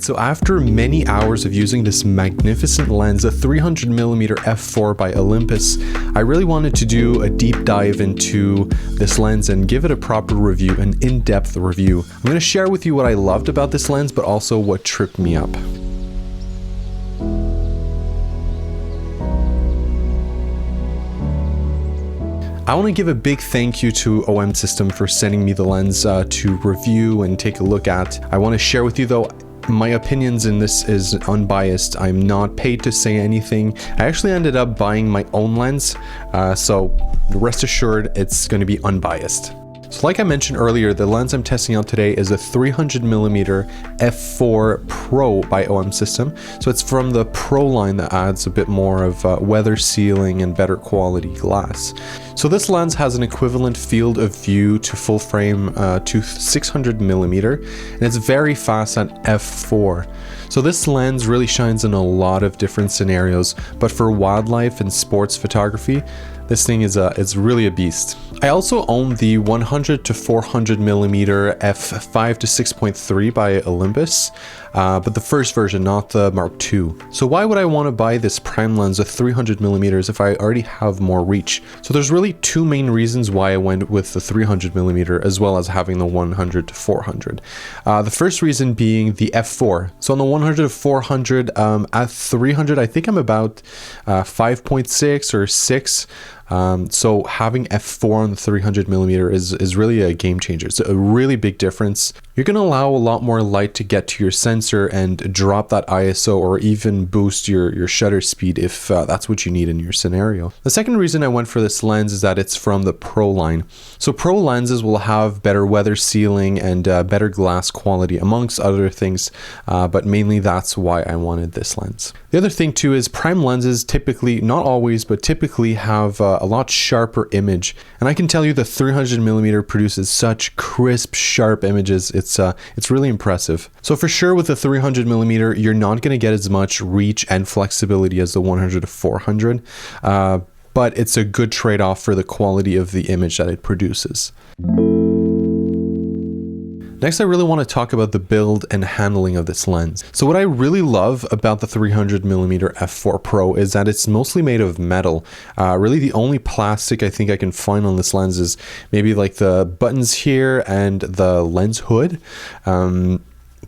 So after many hours of using this magnificent lens, a 300mm f4 by Olympus, I really wanted to do a deep dive into this lens and give it a proper review, an in-depth review. I'm going to share with you what I loved about this lens, but also what tripped me up. I want to give a big thank you to OM System for sending me the lens to review and take a look at. I want to share with you though, my opinions in this is unbiased. I'm not paid to say anything. I actually ended up buying my own lens, so rest assured it's going to be unbiased. So like I mentioned earlier, the lens I'm testing out today is a 300mm f4 Pro by OM System. So it's from the Pro line that adds a bit more of weather sealing and better quality glass. So this lens has an equivalent field of view to full frame to 600mm, and it's very fast at f4. So this lens really shines in a lot of different scenarios, but for wildlife and sports photography, this thing is really a beast. I also own the 100 to 400mm f5 to 6.3 by Olympus, but the first version, not the Mark II. So why would I want to buy this prime lens of 300mm if I already have more reach? So there's really two main reasons why I went with the 300mm as well as having the 100 to 400. The first reason being the f4. So on the 100 to 400, at 300, I think I'm about 5.6 or 6. So having f4 on the 300mm is really a game changer. It's a really big difference. You're going to allow a lot more light to get to your sensor and drop that ISO or even boost your shutter speed if that's what you need in your scenario. The second reason I went for this lens is that it's from the Pro line. So Pro lenses will have better weather sealing and better glass quality amongst other things, but mainly that's why I wanted this lens. The other thing too is prime lenses typically, not always, but typically have a lot sharper image. And I can tell you the 300mm produces such crisp, sharp images. It's really impressive. So for sure with the 300mm, you're not going to get as much reach and flexibility as the 100 to 400, but it's a good trade-off for the quality of the image that it produces. Next, I really want to talk about the build and handling of this lens. So what I really love about the 300mm f4 Pro is that it's mostly made of metal. Really the only plastic I think I can find on this lens is maybe like the buttons here and the lens hood.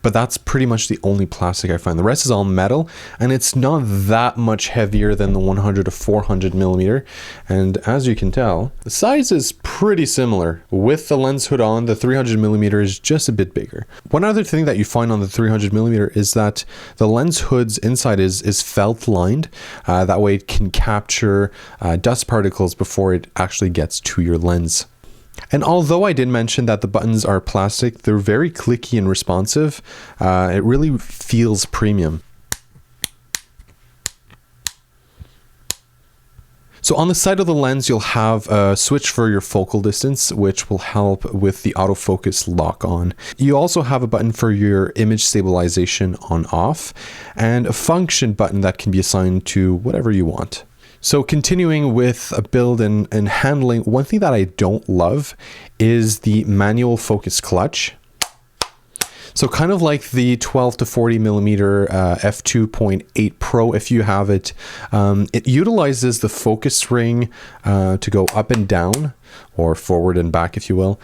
But that's pretty much the only plastic I find. The rest is all metal, and it's not that much heavier than the 100 to 400mm. And as you can tell, the size is pretty similar. With the lens hood on, the 300mm is just a bit bigger. One other thing that you find on the 300mm is that the lens hood's inside is felt lined. That way it can capture dust particles before it actually gets to your lens. And although I did mention that the buttons are plastic, they're very clicky and responsive. It really feels premium. So on the side of the lens, you'll have a switch for your focal distance, which will help with the autofocus lock on. You also have a button for your image stabilization on off, and a function button that can be assigned to whatever you want. So continuing with a build and handling, one thing that I don't love is the manual focus clutch. So kind of like the 12 to 40mm f2.8 Pro, if you have it, it utilizes the focus ring to go up and down, or forward and back, if you will,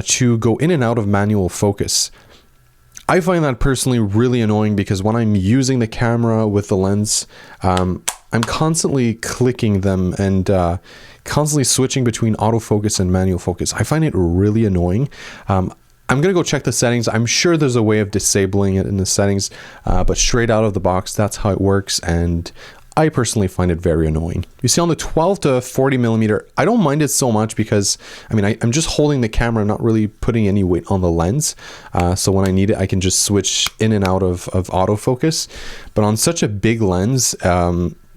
to go in and out of manual focus. I find that personally really annoying because when I'm using the camera with the lens, I'm constantly clicking them and constantly switching between autofocus and manual focus. I find it really annoying. I'm going to go check the settings. I'm sure there's a way of disabling it in the settings, but straight out of the box, that's how it works. And I personally find it very annoying. You see on the 12 to 40mm, I don't mind it so much because, I mean, I'm just holding the camera, I'm not really putting any weight on the lens. So when I need it, I can just switch in and out of autofocus. But on such a big lens,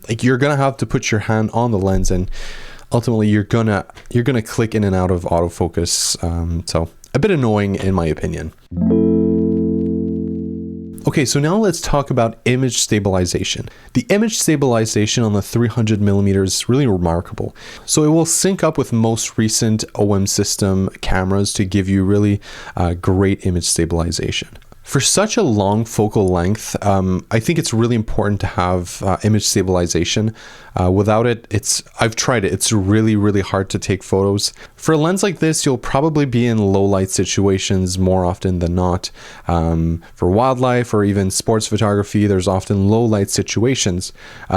like you're gonna have to put your hand on the lens, and ultimately you're gonna click in and out of autofocus. So a bit annoying in my opinion. Okay, so now let's talk about image stabilization. The image stabilization on the 300mm is really remarkable. So it will sync up with most recent OM system cameras to give you really great image stabilization. For such a long focal length, I think it's really important to have image stabilization. Without it, I've tried it. It's really, really hard to take photos. For a lens like this, you'll probably be in low light situations more often than not. For wildlife or even sports photography, there's often low light situations.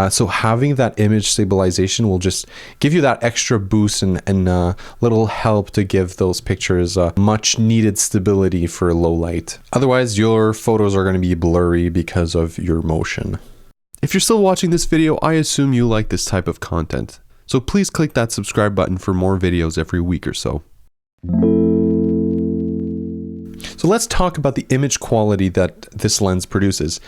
So having that image stabilization will just give you that extra boost and little help to give those pictures much needed stability for low light. Otherwise, your photos are going to be blurry because of your motion. If you're still watching this video, I assume you like this type of content. So please click that subscribe button for more videos every week or so. So let's talk about the image quality that this lens produces.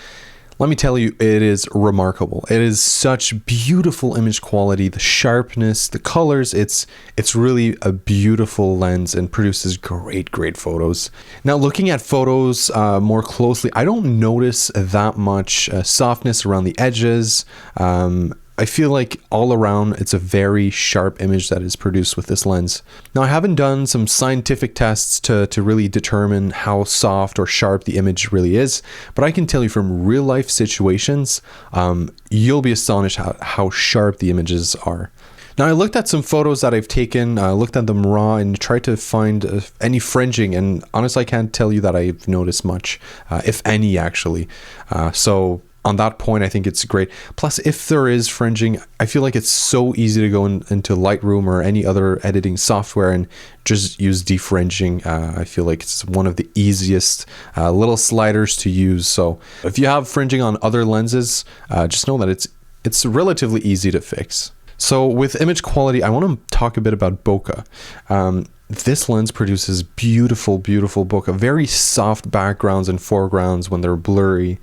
Let me tell you, it is remarkable. It is such beautiful image quality, the sharpness, the colors. It's really a beautiful lens and produces great photos. Now, looking at photos more closely, I don't notice that much softness around the edges. I feel like all around it's a very sharp image that is produced with this lens. Now, I haven't done some scientific tests to really determine how soft or sharp the image really is, but I can tell you from real life situations, you'll be astonished how sharp the images are. Now, I looked at some photos that I've taken, looked at them raw and tried to find any fringing, and honestly, I can't tell you that I've noticed much, if any actually. So on that point, I think it's great. Plus, if there is fringing, I feel like it's so easy to go into Lightroom or any other editing software and just use defringing. I feel like it's one of the easiest little sliders to use. So if you have fringing on other lenses, just know that it's relatively easy to fix. So with image quality, I want to talk a bit about bokeh. This lens produces beautiful bokeh, very soft backgrounds and foregrounds when they're blurry.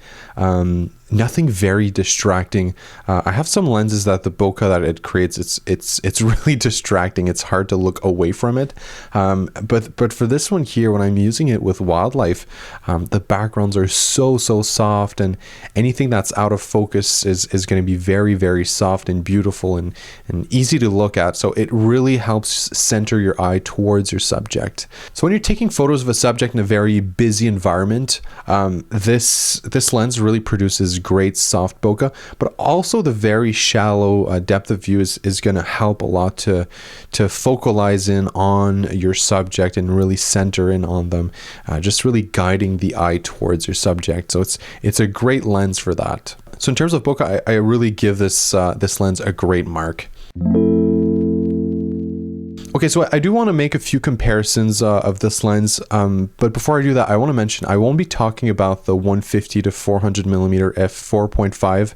Nothing very distracting. I have some lenses that the bokeh that it creates, it's really distracting. It's hard to look away from it. But for this one here, when I'm using it with wildlife, the backgrounds are so soft, and anything that's out of focus is going to be very soft and beautiful and easy to look at. So it really helps center your eye towards your subject. So when you're taking photos of a subject in a very busy environment, this lens really produces great soft bokeh, but also the very shallow depth of view is going to help a lot to focalize in on your subject and really center in on them, just really guiding the eye towards your subject. So it's a great lens for that. So in terms of bokeh, I really give this lens a great mark. Okay, so I do want to make a few comparisons of this lens, but before I do that, I want to mention I won't be talking about the 150 to 400mm f4.5.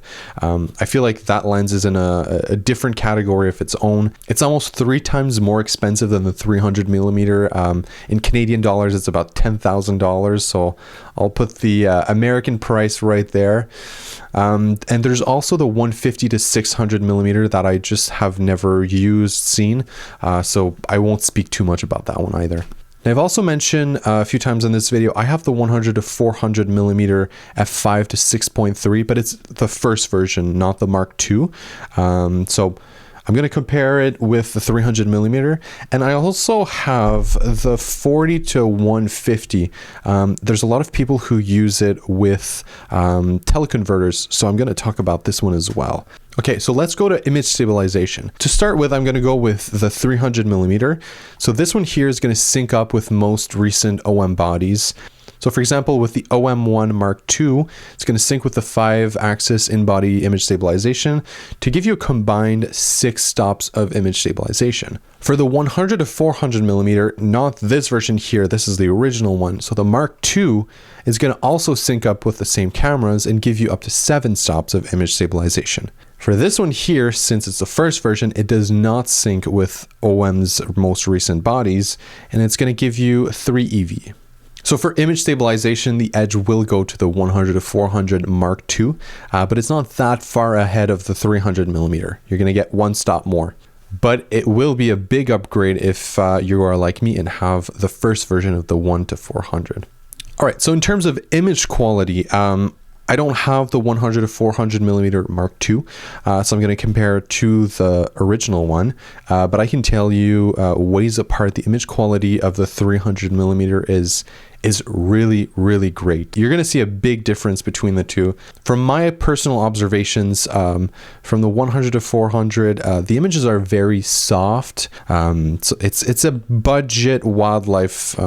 I feel like that lens is in a different category of its own. It's almost 3 times more expensive than the 300mm. In Canadian dollars, it's about $10,000, so I'll put the American price right there. And there's also the 150 to 600mm that I just have never seen. So I won't speak too much about that one either. Now, I've also mentioned a few times in this video, I have the 100 to 400mm f5 to 6.3, but it's the first version, not the Mark II. So I'm going to compare it with the 300mm, and I also have the 40 to 150. There's a lot of people who use it with teleconverters, so I'm going to talk about this one as well. Okay, so let's go to image stabilization. To start with, I'm going to go with the 300mm. So this one here is going to sync up with most recent OM bodies. So for example, with the OM1 Mark II, it's going to sync with the 5-axis in-body image stabilization to give you a combined 6 stops of image stabilization. For the 100 to 400mm, not this version here, this is the original one. So the Mark II is going to also sync up with the same cameras and give you up to 7 stops of image stabilization. For this one here, since it's the first version, it does not sync with OM's most recent bodies, and it's going to give you 3 EV. So for image stabilization, the edge will go to the 100 to 400 Mark II, but it's not that far ahead of the 300mm. You're going to get 1 stop more. But it will be a big upgrade if you are like me and have the first version of the 1 to 400. All right, so in terms of image quality, I don't have the 100 to 400mm Mark II, so I'm going to compare it to the original one, but I can tell you ways apart, the image quality of the 300mm is really, really great. You're going to see a big difference between the two. From my personal observations, from the 100 to 400, the images are very soft. So it's a budget wildlife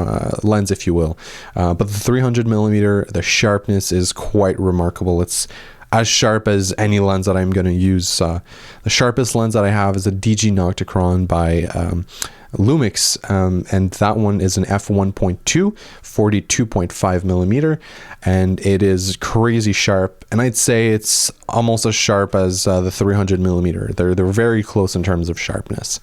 lens, if you will. But the 300mm, the sharpness is quite remarkable. It's as sharp as any lens that I'm going to use. The sharpest lens that I have is a DG Nocticron by Lumix, and that one is an f1.2 42.5mm, and it is crazy sharp, and I'd say it's almost as sharp as the 300mm. They're very close in terms of sharpness.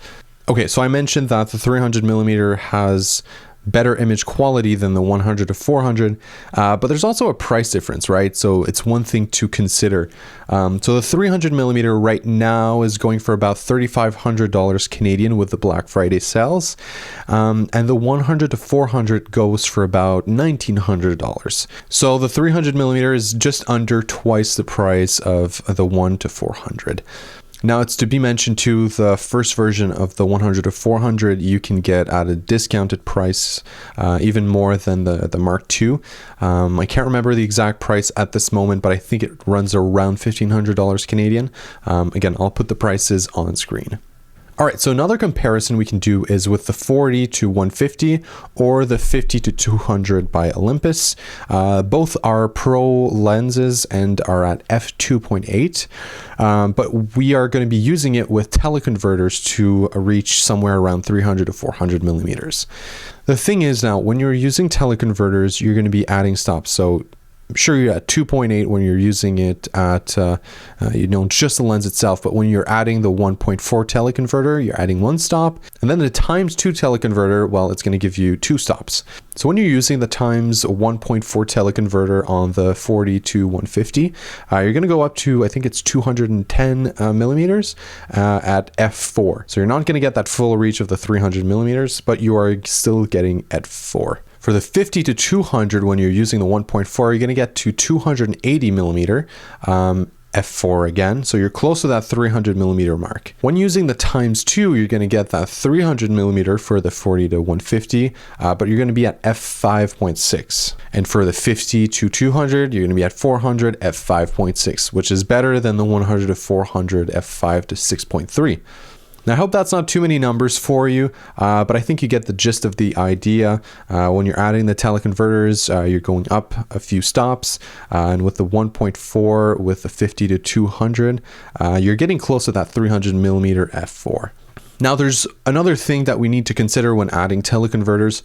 Okay, so I mentioned that the 300mm has better image quality than the 100 to 400, but there's also a price difference, right? So it's one thing to consider. So the 300mm right now is going for about $3,500 Canadian with the Black Friday sales, and the 100 to 400 goes for about $1,900. So the 300mm is just under twice the price of the 1 to 400. Now, it's to be mentioned too, the first version of the 100 to 400 you can get at a discounted price, even more than the Mark II. I can't remember the exact price at this moment, but I think it runs around $1,500 Canadian. Again, I'll put the prices on screen. All right, so another comparison we can do is with the 40 to 150 or the 50 to 200 by Olympus. Both are pro lenses and are at f2.8, but we are going to be using it with teleconverters to reach somewhere around 300 to 400 millimeters. The thing is now, when you're using teleconverters, you're going to be adding stops. So sure, you're at 2.8 when you're using it at just the lens itself, but when you're adding the 1.4 teleconverter, you're adding one stop, and then the times 2 teleconverter, well, it's going to give you 2 stops. So when you're using the times 1.4 teleconverter on the 40 to 150, you're going to go up to, I think it's 210 millimeters at f4. So you're not going to get that full reach of the 300 millimeters, but you are still getting at 4. For the 50 to 200, when you're using the 1.4, you're going to get to 280 millimeter, f4 again. So you're close to that 300 millimeter mark. When using the times 2, you're going to get that 300 millimeter for the 40 to 150, but you're going to be at f5.6. And for the 50 to 200, you're going to be at 400, f5.6, which is better than the 100 to 400, f5 to 6.3. Now, I hope that's not too many numbers for you, but I think you get the gist of the idea. When you're adding the teleconverters, you're going up a few stops, and with the 1.4, with the 50 to 200, you're getting close to that 300 millimeter f4. Now, there's another thing that we need to consider when adding teleconverters.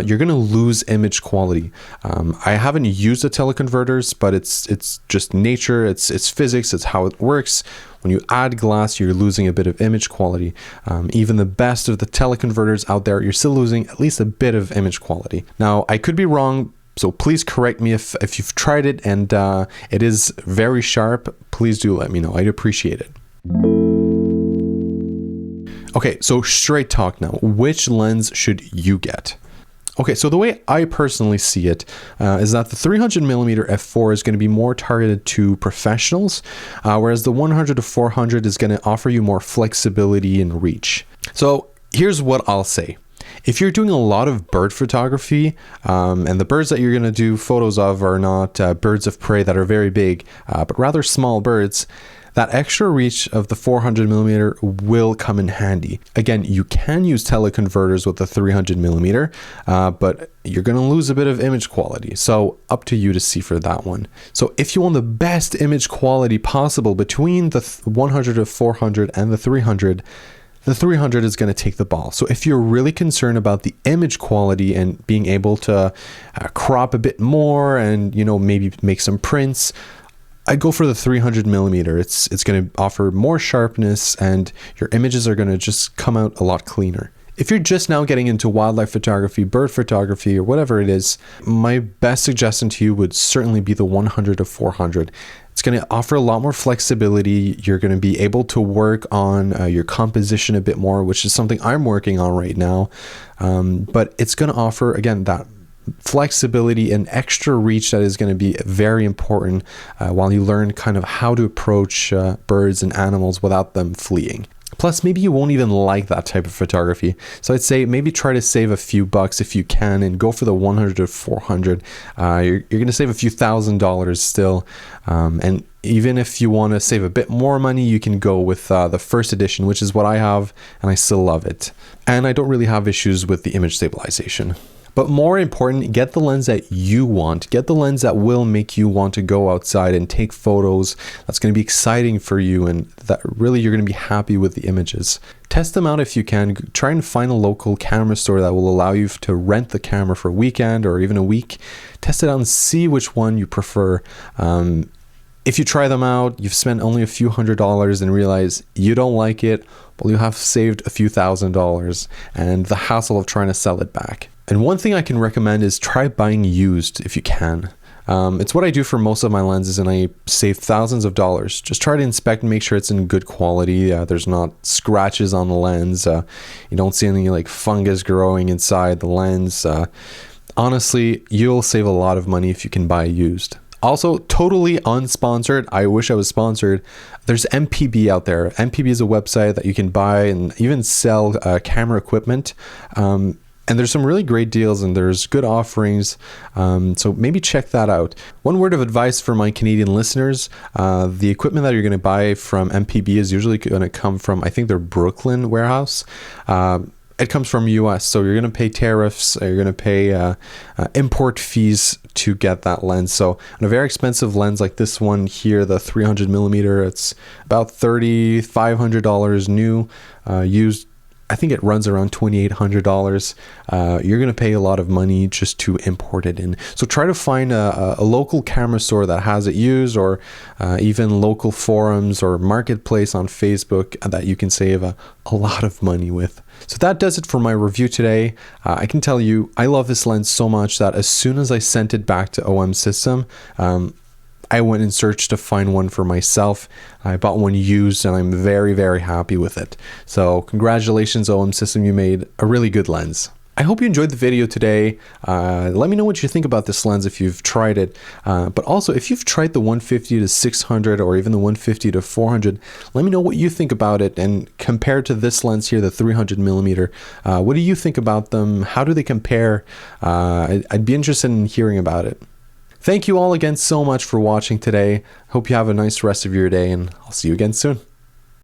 You're going to lose image quality. I haven't used the teleconverters, but it's just nature, it's physics, it's how it works. When you add glass, you're losing a bit of image quality. Even the best of the teleconverters out there, you're still losing at least a bit of image quality. Now, I could be wrong, so please correct me if you've tried it and it is very sharp. Please do let me know. I'd appreciate it. Okay, so straight talk now. Which lens should you get? Okay, so the way I personally see it is that the 300mm f4 is going to be more targeted to professionals, whereas the 100 to 400 is going to offer you more flexibility and reach. So here's what I'll say. If you're doing a lot of bird photography, and the birds that you're going to do photos of are not birds of prey that are very big, but rather small birds, that extra reach of the 400mm will come in handy. Again, you can use teleconverters with the 300mm, but you're going to lose a bit of image quality. So up to you to see for that one. So if you want the best image quality possible between the 100 to 400 and the 300 is going to take the ball. So if you're really concerned about the image quality and being able to crop a bit more and, maybe make some prints, I'd go for the 300mm. It's going to offer more sharpness and your images are going to just come out a lot cleaner. If you're just now getting into wildlife photography, bird photography, or whatever it is, my best suggestion to you would certainly be the 100 to 400. It's going to offer a lot more flexibility. You're going to be able to work on your composition a bit more, which is something I'm working on right now. But it's going to offer, again, that flexibility and extra reach that is going to be very important while you learn kind of how to approach birds and animals without them fleeing. Plus, maybe you won't even like that type of photography. So I'd say maybe try to save a few bucks if you can and go for the 100 to 400. You're going to save a few $1,000s still. And even if you want to save a bit more money, you can go with the first edition, which is what I have, and I still love it. And I don't really have issues with the image stabilization. But more important, get the lens that you want. Get the lens that will make you want to go outside and take photos. That's going to be exciting for you and that really you're going to be happy with the images. Test them out if you can. Try and find a local camera store that will allow you to rent the camera for a weekend or even a week. Test it out and see which one you prefer. If you try them out, you've spent only a few $100s and realize you don't like it, well, you have saved a few $1,000s and the hassle of trying to sell it back. And one thing I can recommend is try buying used if you can. It's what I do for most of my lenses and I save thousands of dollars. Just try to inspect and make sure it's in good quality. There's not scratches on the lens. You don't see any like fungus growing inside the lens. Honestly, you'll save a lot of money if you can buy used. Also, totally unsponsored. I wish I was sponsored. There's MPB out there. MPB is a website that you can buy and even sell camera equipment. And there's some really great deals and there's good offerings. So maybe check that out. One word of advice for my Canadian listeners, the equipment that you're going to buy from MPB is usually going to come from, I think, their Brooklyn warehouse. It comes from US, so you're going to pay tariffs, you're going to pay import fees to get that lens. So on a very expensive lens like this one here, the 300mm, it's about $3,500 new, used. I think it runs around $2,800. You're going to pay a lot of money just to import it in. So try to find a local camera store that has it used, or even local forums or marketplace on Facebook that you can save a lot of money with. So that does it for my review today. I can tell you, I love this lens so much that as soon as I sent it back to OM System, I went and searched to find one for myself. I bought one used and I'm very, very happy with it. So congratulations, OM System, you made a really good lens. I hope you enjoyed the video today. Let me know what you think about this lens if you've tried it. But also, if you've tried the 150 to 600 or even the 150 to 400, let me know what you think about it. And compared to this lens here, the 300mm, what do you think about them? How do they compare? I'd be interested in hearing about it. Thank you all again so much for watching today. Hope you have a nice rest of your day and I'll see you again soon.